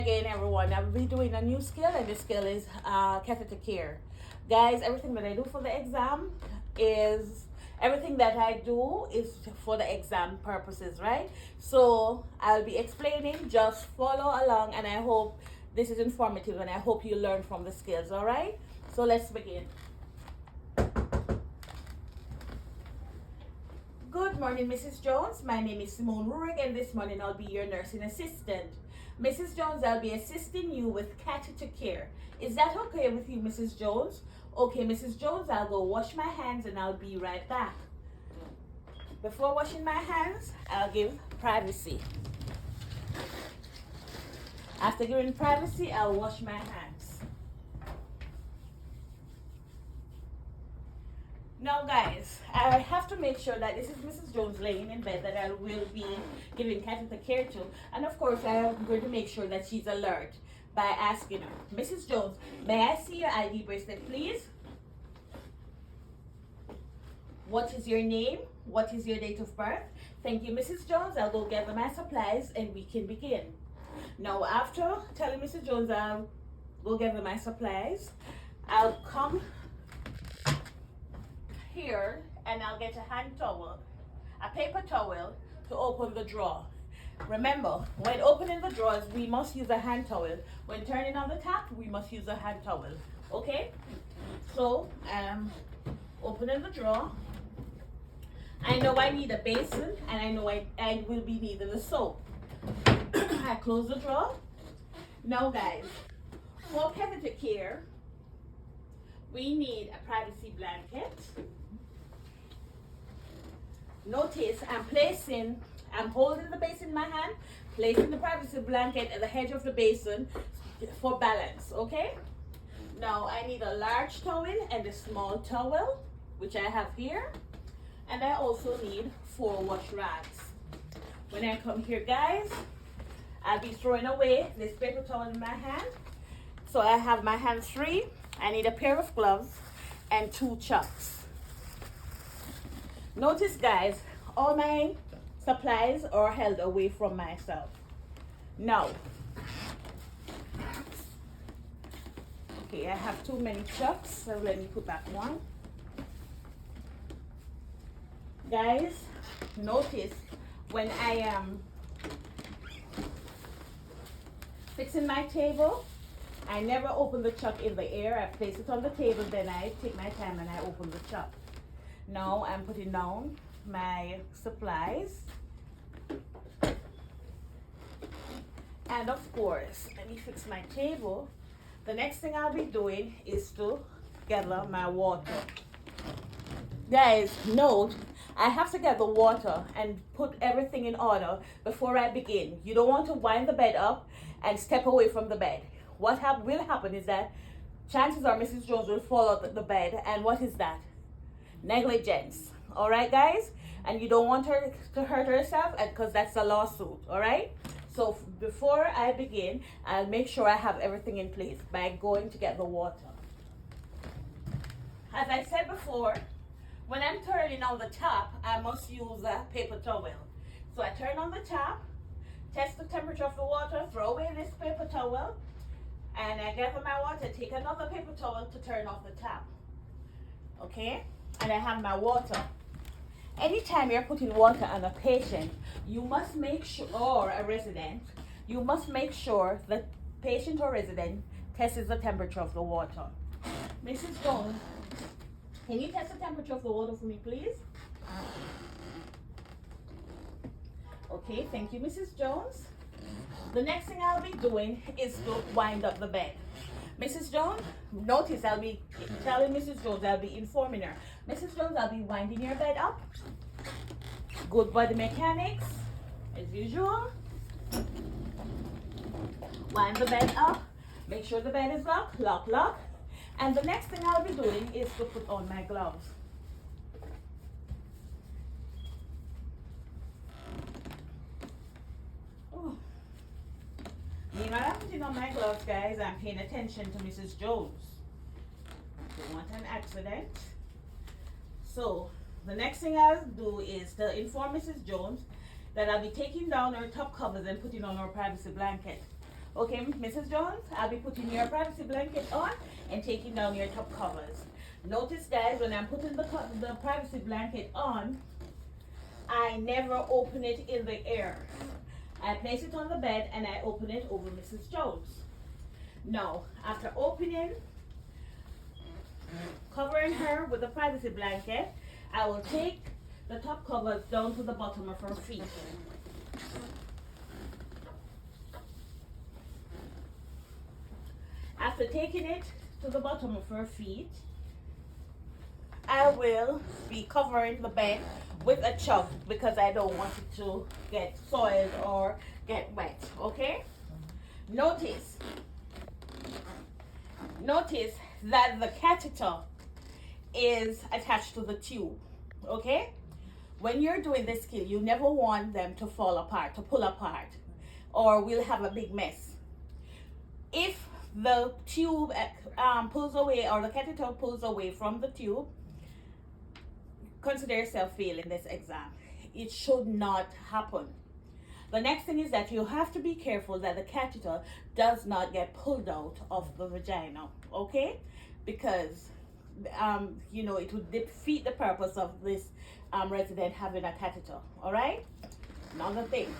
Again, everyone, I'll be doing a new skill, and this skill is catheter care. Guys, everything that I do for the exam is everything that I do is for the exam purposes, right? So I'll be explaining, just follow along, and I hope this is informative and I hope you learn from the skills. All right, so let's begin. Good morning, Mrs. Jones. My name is Simone Rurik, and this morning I'll be your nursing assistant. Mrs. Jones, I'll be assisting you with catheter care. Is that okay with you, Mrs. Jones? Okay, Mrs. Jones, I'll go wash my hands and I'll be right back. Before washing my hands, I'll give privacy. After giving privacy, I'll wash my hands. Now guys, I have to make sure that this is Mrs. Jones laying in bed that I will be giving catheter care to. And of course, I'm going to make sure that she's alert by asking her, Mrs. Jones, may I see your ID bracelet, please? What is your name? What is your date of birth? Thank you, Mrs. Jones. I'll go gather my supplies and we can begin. Now, after telling Mrs. Jones I'll go gather my supplies, I'll come here and I'll get a hand towel, a paper towel, to open the drawer. Remember, when opening the drawers, we must use a hand towel. When turning on the tap, we must use a hand towel. Okay? So, opening the drawer. I know I need a basin, and I know I will be needing the soap. I close the drawer. Now, guys, for catheter care, we need a privacy blanket. Notice I'm holding the basin in my hand, placing the privacy blanket at the edge of the basin for balance, okay? Now I need a large towel and a small towel, which I have here. And I also need 4 wash rags. When I come here, guys, I'll be throwing away this paper towel in my hand. So I have my hands free. I need a pair of gloves and 2 chucks. Notice, guys, all my supplies are held away from myself. Now, okay, I have too many chucks, so let me put back one. Guys, notice when I am fixing my table, I never open the chuck in the air. I place it on the table, then I take my time and I open the chuck. Now I'm putting down my supplies. And of course, let me fix my table. The next thing I'll be doing is to gather my water. Guys, note, I have to get the water and put everything in order before I begin. You don't want to wind the bed up and step away from the bed. What will happen is that chances are Mrs. Jones will fall out the bed, and what is that? Negligence. All right, guys? And you don't want her to hurt herself, because that's a lawsuit. All right? So before I begin, I'll make sure I have everything in place by going to get the water. As I said before, when I'm turning on the tap, I must use a paper towel. So I turn on the tap, test the temperature of the water, throw away this paper towel, and I gather my water, take another paper towel to turn off the tap. Okay? And I have my water. Anytime you're putting water on a patient, you must make sure, or a resident, you must make sure the patient or resident tests the temperature of the water. Mrs. Jones, can you test the temperature of the water for me, please? Okay, thank you, Mrs. Jones. The next thing I'll be doing is to wind up the bed. Mrs. Jones, notice I'll be telling Mrs. Jones, I'll be informing her. Mrs. Jones, I'll be winding your bed up. Good body mechanics, as usual. Wind the bed up. Make sure the bed is locked, lock. And the next thing I'll be doing is to put on my gloves. Oh. Meanwhile, I'm putting on my gloves, guys, I'm paying attention to Mrs. Jones. Don't want an accident. So, the next thing I'll do is to inform Mrs. Jones that I'll be taking down her top covers and putting on her privacy blanket. Okay, Mrs. Jones, I'll be putting your privacy blanket on and taking down your top covers. Notice, guys, when I'm putting the privacy blanket on, I never open it in the air. I place it on the bed and I open it over Mrs. Jones. Now, after opening, covering her with the privacy blanket, I will take the top covers down to the bottom of her feet. After taking it to the bottom of her feet, I will be covering the bed with a chalk because I don't want it to get soiled or get wet, okay? Notice that the catheter is attached to the tube, okay? When you're doing this skill, you never want them to fall apart, to pull apart, or we'll have a big mess. If the tube pulls away or the catheter pulls away from the tube, consider yourself failing this exam. It should not happen. The next thing is that you have to be careful that the catheter does not get pulled out of the vagina, okay? Because you know, it would defeat the purpose of this resident having a catheter. All right. Another thing,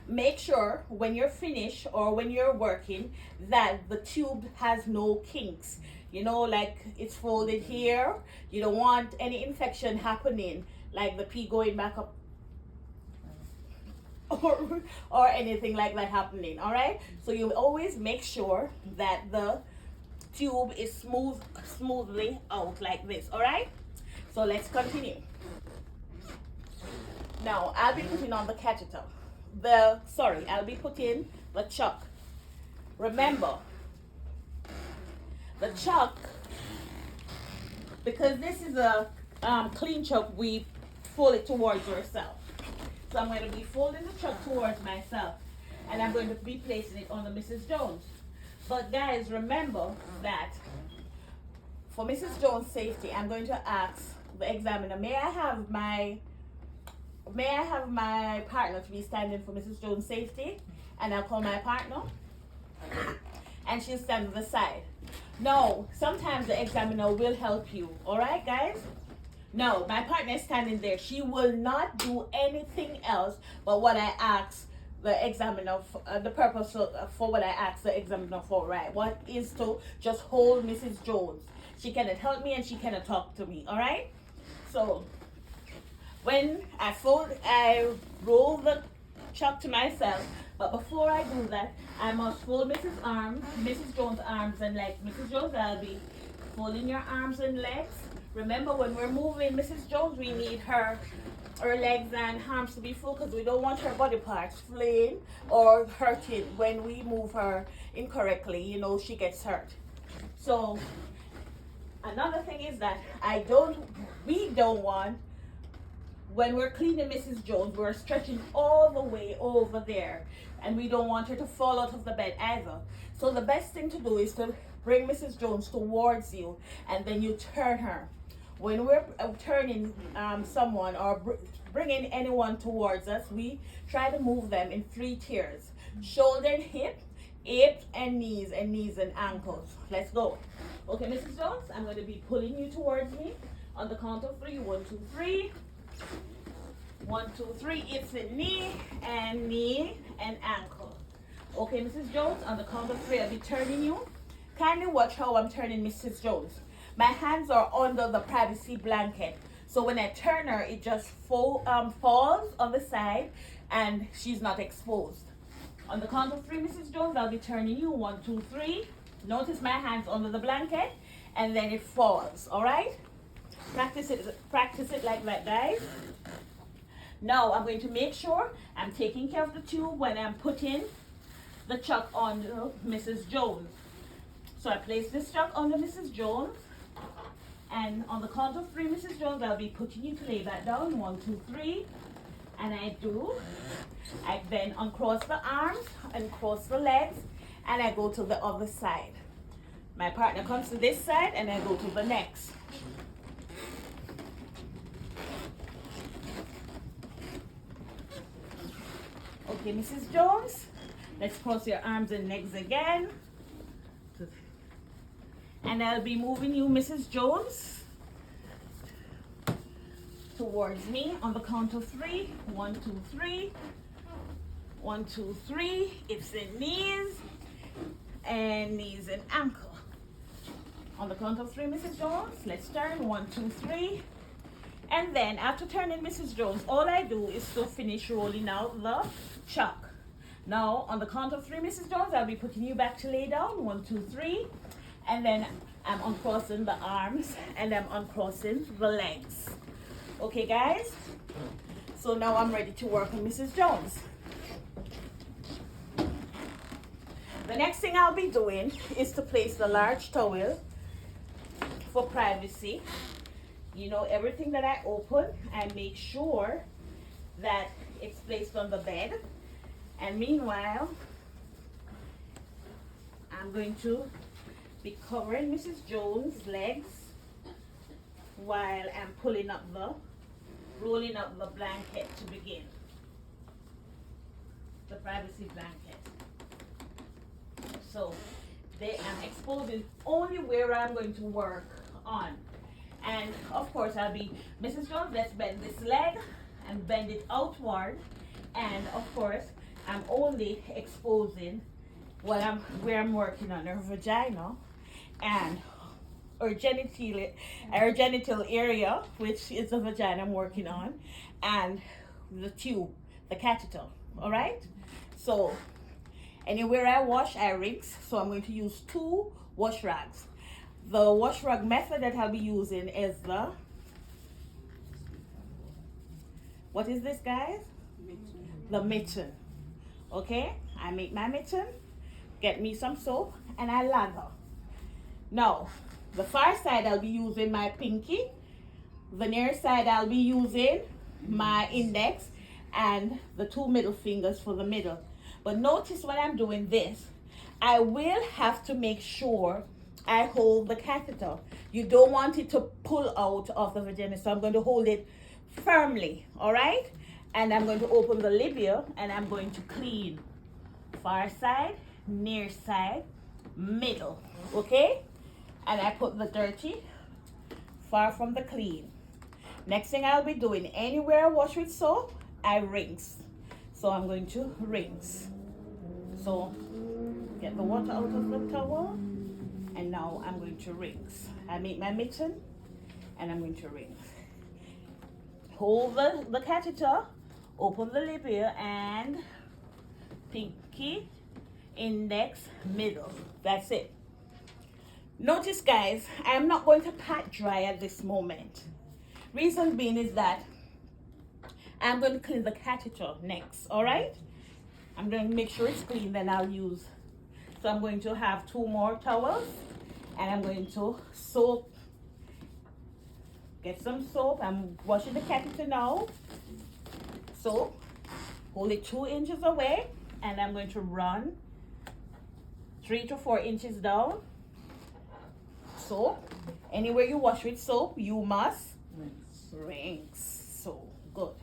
make sure when you're finished or when you're working that the tube has no kinks. You know, like it's folded here. You don't want any infection happening, like the pee going back up or anything like that happening. All right. So you always make sure that the tube is smoothly out like this. All right. So let's continue. Now I'll be putting on the catheter. I'll be putting the chalk. Remember, the chalk, because this is a clean chalk, we fold it towards yourself. So I'm going to be folding the chalk towards myself, and I'm going to be placing it on the Mrs. Jones. But guys, remember that for Mrs. Jones' safety, I'm going to ask the examiner, may I have my partner to be standing for Mrs. Jones' safety? And I'll call my partner, and she'll stand on the side. No, sometimes the examiner will help you. All right, guys? No, my partner is standing there. She will not do anything else but what I ask the examiner, the purpose for what I asked the examiner for, right? What is to just hold Mrs. Jones. She cannot help me and she cannot talk to me, all right? So when I roll the chalk to myself, but before I do that, I must fold Mrs. Jones' arms and legs. Mrs. Jones, I'll be folding your arms and legs. Remember, when we're moving Mrs. Jones, we need her legs and arms to be full because we don't want her body parts flaying or hurting when we move her incorrectly. You know, she gets hurt. So another thing is that we don't want, when we're cleaning Mrs. Jones, we're stretching all the way over there, and we don't want her to fall out of the bed either. So the best thing to do is to bring Mrs. Jones towards you, and then you turn her. When we're turning someone or bringing anyone towards us, we try to move them in 3 tiers: shoulder and hip, hips and knees and ankles. Let's go. Okay, Mrs. Jones, I'm going to be pulling you towards me on the count of 3. 1, 2, 3. 1, 2, 3. Hips and knee and ankle. Okay, Mrs. Jones, on the count of 3, I'll be turning you. Kindly watch how I'm turning Mrs. Jones. My hands are under the privacy blanket, so when I turn her, it just falls on the side and she's not exposed. On the count of 3, Mrs. Jones, I'll be turning you. 1, 2, 3. Notice my hands under the blanket, and then it falls. All right? Practice it like that, guys. Now I'm going to make sure I'm taking care of the tube when I'm putting the chalk on Mrs. Jones. So I place this chalk under Mrs. Jones, and on the count of 3, Mrs. Jones, I'll be putting you to lay that down. 1, 2, 3. And I then uncross the arms and cross the legs, and I go to the other side. My partner comes to this side, and I go to the next. Okay, Mrs. Jones, Let's cross your arms and legs again. And I'll be moving you, Mrs. Jones, towards me on the count of 3. 1, 2, 3. 1, 2, 3. Hips and knees. And knees and ankle. On the count of 3, Mrs. Jones, let's turn. 1, 2, 3. And then after turning Mrs. Jones, all I do is to finish rolling out the chalk. Now, on the count of 3, Mrs. Jones, I'll be putting you back to lay down. 1, 2, 3. And then I'm uncrossing the arms and I'm uncrossing the legs. Okay, guys? So now I'm ready to work on Mrs. Jones. The next thing I'll be doing is to place the large towel for privacy. You know, everything that I open, I make sure that it's placed on the bed. And meanwhile, I'm going to be covering Mrs. Jones' legs while I'm rolling up the blanket to begin. The privacy blanket. So I'm exposing only where I'm going to work on. And of course Mrs. Jones, let's bend this leg and bend it outward. And of course, I'm only exposing where I'm working on her vagina and her genital area, which is the vagina I'm working on, and the tube, the catheter. All right. So anywhere I wash, I rinse. So I'm going to use 2 wash rags. The wash rag method that I'll be using is what is this, guys? The mitten. Okay, I make my mitten, get me some soap, and I lather. Now, the far side I'll be using my pinky. The near side I'll be using my index and the 2 middle fingers for the middle. But notice when I'm doing this, I will have to make sure I hold the catheter. You don't want it to pull out of the vagina, so I'm going to hold it firmly, all right? And I'm going to open the labia and I'm going to clean far side, near side, middle, okay? And I put the dirty far from the clean. Next thing I'll be doing, anywhere I wash with soap, I rinse. So I'm going to rinse. So get the water out of the towel, and now I'm going to rinse. I make my mitten and I'm going to rinse. Hold the catheter, open the labia, and pinky, index, middle. That's it. Notice, guys, I'm not going to pat dry at this moment. Reason being is that I'm going to clean the catheter next, all right? I'm going to make sure it's clean, then I'll use. So I'm going to have 2 more towels, and I'm going to soap. Get some soap. I'm washing the catheter now. Soap. Hold it 2 inches away, and I'm going to run 3 to 4 inches down. Soap. Anywhere you wash with soap, you must rinse. So good.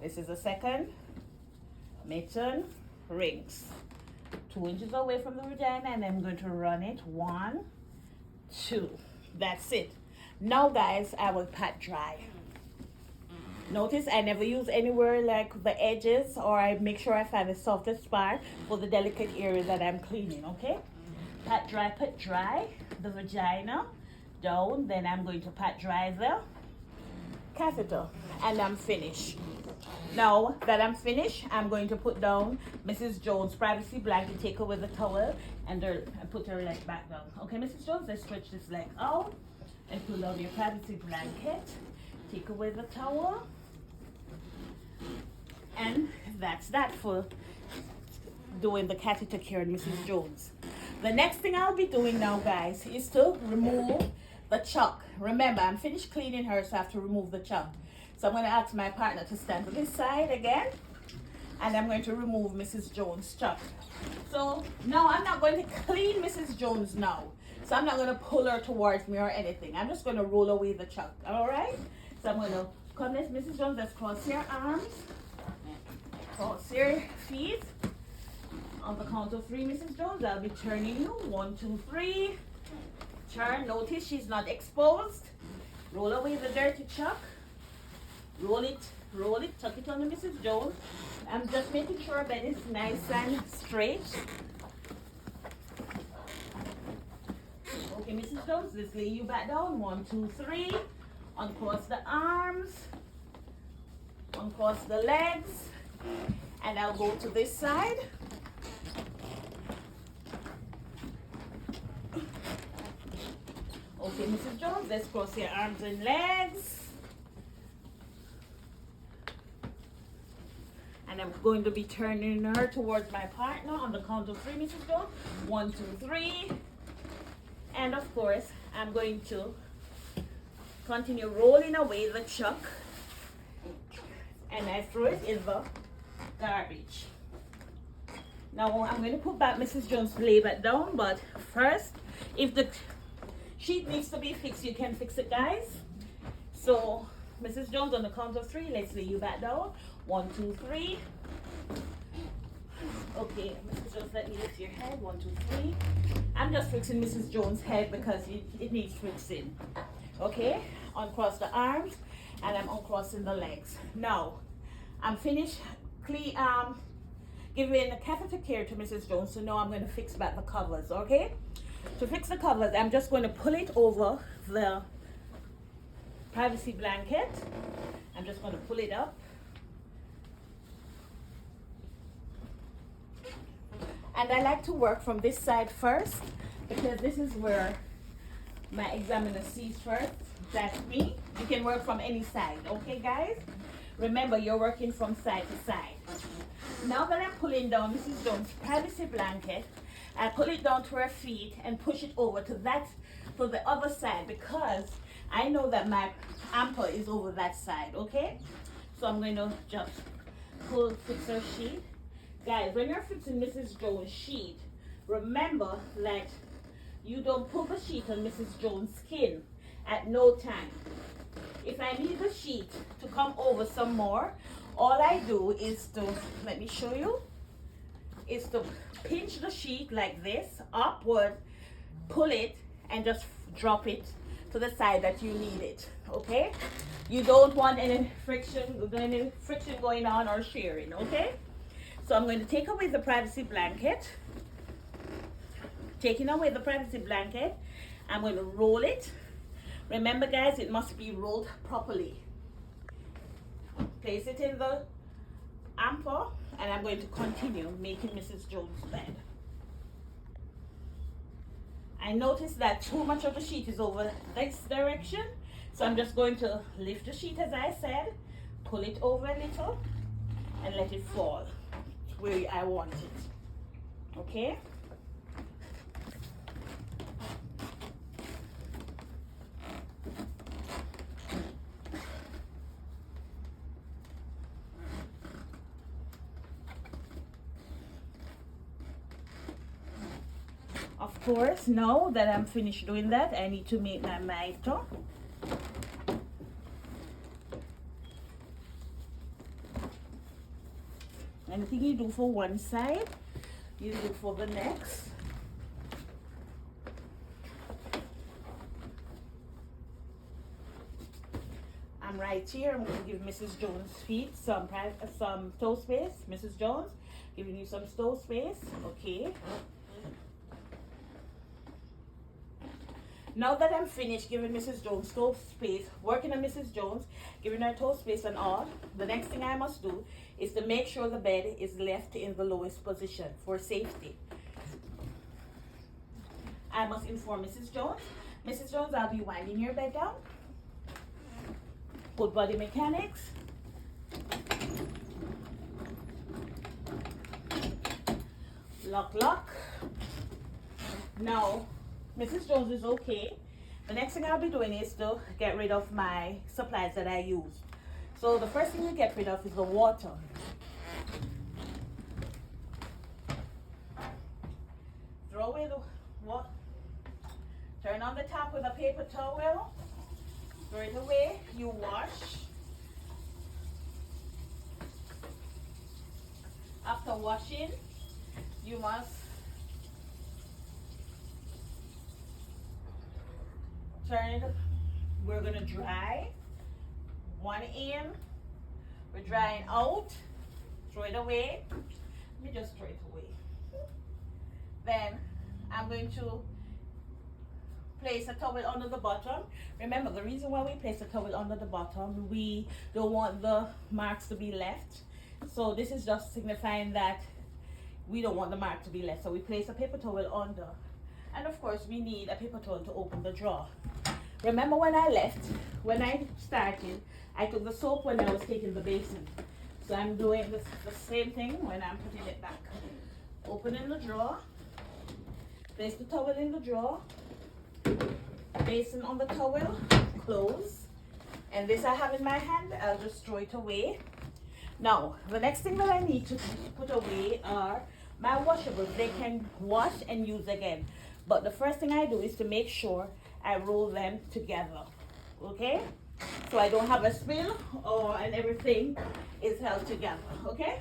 This is the second mitten, rinse. 2 inches away from the vagina, and I'm going to run it 1, 2. That's it. Now, guys, I will pat dry. Notice I never use anywhere like the edges, or I make sure I find the softest part for the delicate area that I'm cleaning, okay? Pat dry the vagina down, then I'm going to pat dry the catheter, and I'm finished. Now that I'm finished, I'm going to put down Mrs. Jones' privacy blanket, take her with the towel, and put her leg back down. Okay, Mrs. Jones, let's stretch this leg out and pull down your privacy blanket. Take away the towel. And that's that for doing the catheter care on Mrs. Jones. The next thing I'll be doing now, guys, is to remove the chalk. Remember, I'm finished cleaning her, so I have to remove the chalk. So I'm going to ask my partner to stand to this side again, and I'm going to remove Mrs. Jones' chalk. So now I'm not going to clean Mrs. Jones now. So I'm not going to pull her towards me or anything. I'm just going to roll away the chalk. All right? So I'm going to come, Mrs. Jones, let's cross your arms, cross your feet, On the count of 3, Mrs. Jones, I'll be turning you. 1, 2, 3. Turn. Notice she's not exposed. Roll away the dirty chuck. Roll it, tuck it under Mrs. Jones. I'm just making sure that it's nice and straight. Okay, Mrs. Jones, let's lay you back down. 1, 2, 3. Uncross the arms. Uncross the legs. And I'll go to this side. Okay, Mrs. Jones, let's cross your arms and legs. And I'm going to be turning her towards my partner on the count of 3, Mrs. Jones. 1, 2, 3. And of course, I'm going to continue rolling away the chuck. And I throw it in the garbage. Now I'm going to put back Mrs. Jones' lay back down, but first, if the sheet needs to be fixed, you can fix it, guys. So Mrs. Jones, on the count of 3, let's lay you back down. 1, 2, 3. Okay, Mrs. Jones, let me lift your head. 1, 2, 3. I'm just fixing Mrs. Jones' head because it needs fixing. Okay, uncross the arms and I'm uncrossing the legs. Now, I'm finished giving a catheter care to Mrs. Jones, so now I'm going to fix back the covers, okay? To fix the covers, I'm just going to pull it over the privacy blanket. I'm just going to pull it up. And I like to work from this side first because this is where my examiner sees first. That's me. You can work from any side, okay, guys? Remember, you're working from side to side. Now that I'm pulling down Mrs. Jones' privacy blanket, I pull it down to her feet and push it over to the other side because I know that my amper is over that side, okay? So I'm going to just fix her sheet. Guys, when you're fixing Mrs. Jones' sheet, remember that you don't pull the sheet on Mrs. Jones' skin at no time. If I need the sheet to come over some more, all I do is to, let me show you, is to pinch the sheet like this, upward, pull it, and just drop it to the side that you need it, okay? You don't want any friction going on or shearing, okay? So I'm going to take away the privacy blanket. Taking away the privacy blanket, I'm going to roll it. Remember, guys, it must be rolled properly. Place it in the amper, and I'm going to continue making Mrs. Jones' bed. I noticed that too much of the sheet is over this direction, so I'm just going to lift the sheet as I said, pull it over a little, and let it fall where I want it. Okay? Of course, now that I'm finished doing that, I need to make my miter. Anything you do for one side, you do for the next. I'm right here. I'm going to give Mrs. Jones' feet some toe space. Mrs. Jones, giving you some toe space. Okay. Now that I'm finished giving Mrs. Jones toe space, working on Mrs. Jones, giving her toe space and all, the next thing I must do is to make sure the bed is left in the lowest position for safety. I must inform Mrs. Jones. Mrs. Jones, I'll be winding your bed down. Full body mechanics. Lock. Now, Mrs. Jones is okay. The next thing I'll be doing is to get rid of my supplies that I use. So the first thing we get rid of is the water. Throw away the water. Turn on the tap with a paper towel. Throw it away. You wash. After washing, You must turn it. We're gonna dry one in. We're drying out. Throw it away. Let me just throw it away. Then I'm going to place a towel under the bottom. Remember, the reason why we place a towel under the bottom, we don't want the marks to be left. So this is just signifying that we don't want the mark to be left. So we place a paper towel under. And of course, we need a paper towel to open the drawer. Remember when I started, I took the soap when I was taking the basin. So I'm doing the same thing when I'm putting it back. Opening the drawer. Place the towel in the drawer. Basin on the towel. Close. And this I have in my hand. I'll just throw it away. Now, the next thing that I need to put away are my washables. They can wash and use again. But the first thing I do is to make sure I roll them together. Okay? So I don't have a spill and everything is held together. Okay?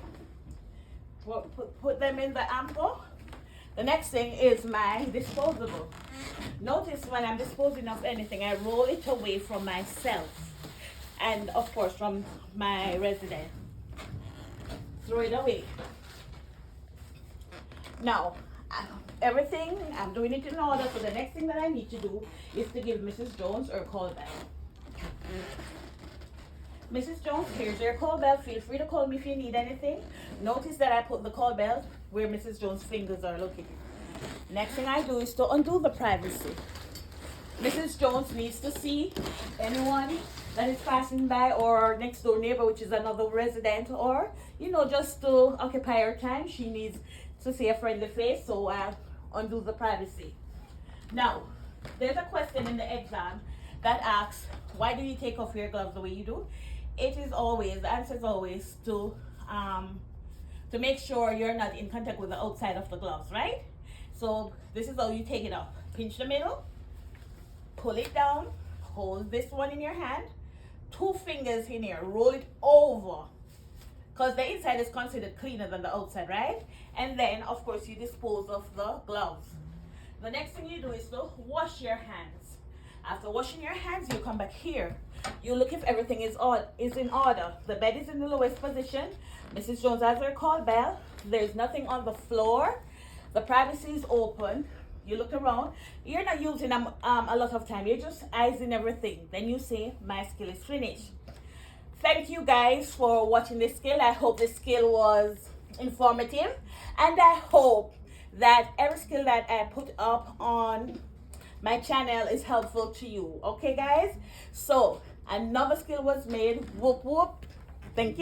Put them in the ample. The next thing is my disposable. Notice when I'm disposing of anything, I roll it away from myself. And of course from my resident. Throw it away. Now, everything, I'm doing it in order, so the next thing that I need to do is to give Mrs. Jones her call bell. Mrs. Jones, here's your call bell. Feel free to call me if you need anything. Notice that I put the call bell where Mrs. Jones' fingers are located. Next thing I do is to undo the privacy. Mrs. Jones needs to see anyone that is passing by, or next door neighbor, which is another resident, or, you know, just to occupy her time. She needs to see a friendly face, so I undo the privacy. Now, there's a question in the exam that asks, why do you take off your gloves the way you do? It is always, the answer is always to make sure you're not in contact with the outside of the gloves, right? So this is how you take it off. Pinch the middle, pull it down, hold this one in your hand, 2 fingers in here, roll it over, because the inside is considered cleaner than the outside, right? And then, of course, you dispose of the gloves. The next thing you do is to wash your hands. After washing your hands, you come back here. You look if everything is in order. The bed is in the lowest position. Mrs. Jones has her call bell. There's nothing on the floor. The privacy is open. You look around. You're not using a lot of time. You're just eyesing everything. Then you say, my skill is finished. Thank you guys for watching this skill. I hope this skill was informative. And I hope that every skill that I put up on my channel is helpful to you. Okay, guys? So, another skill was made. Whoop, whoop. Thank you.